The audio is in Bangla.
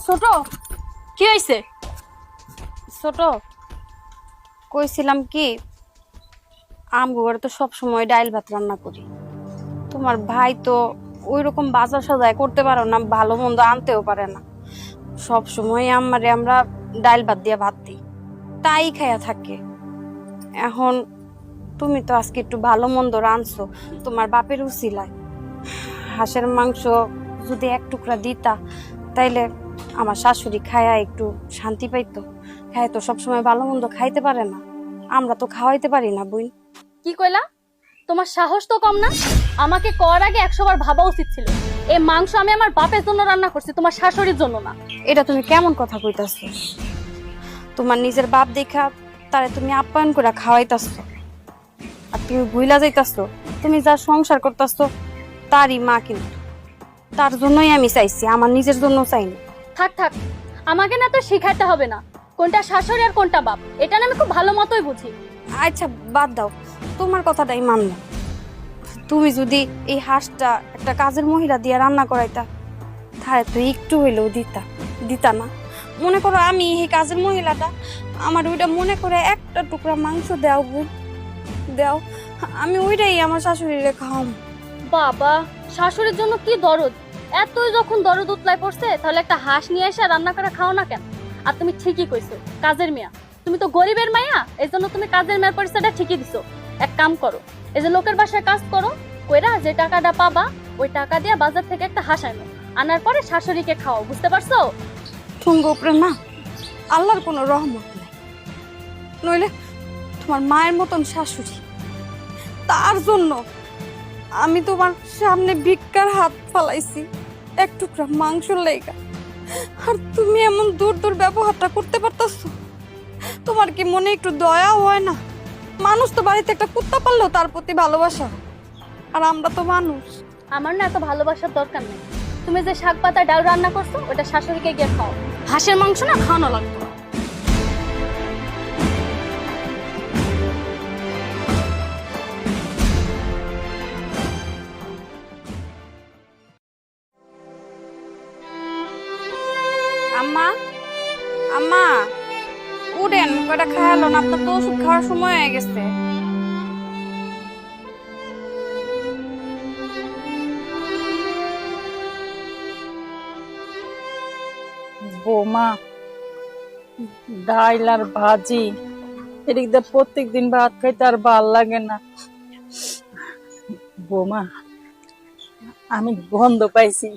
ছোট, কি হয়েছে? ছোট, কইছিলাম কি, আমগো তো সব সময় ডাইল ভাত রান্না করি। তোমার ভাই তো ওই রকম বাজার সদাই করতে পারো না, ভালো মন্দ আনতেও পারে না। সব সময় আমারে আমরা ডাইল ভাত দিয়ে ভাত দিই, তাই খায়া থাকে। এখন তুমি তো আজকে একটু ভালো মন্দ রাঁধছো, তোমার বাপের উছিলায়। হাঁসের মাংস যদি এক টুকরা দিতা, তাইলে আমার শাশুড়ি খায়া একটু শান্তি পাইতো। হ্যাঁ, তো সবসময় ভালো মন্দ খাইতে পারে না, আমরা তো খাওয়াইতে পারি না বই। কি কইলা? তোমার সাহস তো কম না। আমাকে করার আগে 100 বার ভাবা উচিত ছিল। এই মাংস আমি আমার বাপের জন্য রান্না করছি, তোমার শাশুড়ির জন্য না। এটা তুমি কেমন কথা কইতাছো? তোমার নিজের বাপ দেখা তারে তুমি আপ্যায়ন করে খাওয়াইতাছো, আর তুমি ভুইলা যাইতাছো তুমি যা সংসার করতাছো তারই মা। কিন্তু তার জন্যই আমি চাইছি, আমার নিজের জন্য চাইনি। থাক থাক, আমাকে না তো শিখাইতে হবে না কোনটা শাশুড়ি আর কোনটা বাপ, এটা না আমি খুব ভালো মতোই বুঝি। আচ্ছা বাদ দাও, তোমার কথাটাই মানলাম। তুমি যদি এই হাঁসটা একটা কাজের মহিলা দিয়ে রান্না করাইতা, তাহলে তো একটু হইলেও দিতা দিতা না? মনে করো আমি এই কাজের মহিলাটা, আমার ওইটা মনে করে একটা টুকরা মাংস দাও বই, দাও, আমি ওইটাই আমার শাশুড়িরে খাওয়াম। বাবা, শাশুড়ির জন্য কি দরদ! এতই যখন দরদ উতলায় পড়ছে, তাহলে একটা হাঁস নিয়ে এসে রান্না করে খাও না কেন? আর তুমি ঠিকই কইছো, কাজের মেয়া। তুমি তো গরিবের মাইয়া, এই জন্য তুমি কাজের মেয়ের পরিচয়টা ঠিকই দিছো। এক কাম করো, এই যে লোকের বাসায় কাজ করো, কইরা যে টাকাটা পাবা, ওই টাকা দিয়ে বাজার থেকে একটা হাঁস আনো, আনার পরে শাশুড়িকে খাও, বুঝতে পারছো? তুঙ্গ উপরে না আল্লাহর কোনো রহমত নাই, নইলে তোমার মায়ের মতন শাশুড়ি, তার জন্য আমি তোমার সামনে ভিক্ষার হাত ফালাইছি এক টুকরা মাংসর লেগা। আর তুমি এমন দূর দূর ব্যবহারটা করতে পারতাছো? তোমার কি মনে একটু দয়া হয় না? মানুষ তো বাড়িতে একটা কুত্তা পাললেও তার প্রতি ভালোবাসা, আর আমরা তো মানুষ। আমার না এত ভালোবাসার দরকার নেই। তুমি যে শাক পাতা ডাল রান্না করছো, ওটা শাশুড়িকে গিয়ে খাও। হাঁসের মাংস না খাওয়ানো লাগতো না। আম্মা, আম্মা, উঠেন, কয়টা খায়ালো না, আপনার তো ওষুধ খাওয়ার সময় হয়ে গেছে। বৌমা, ডাইল আর ভাজি, এদিক দিয়ে প্রত্যেকদিন ভাত খাইতে আর ভাল লাগে না। বৌমা, আমি গন্ধ পাইছি,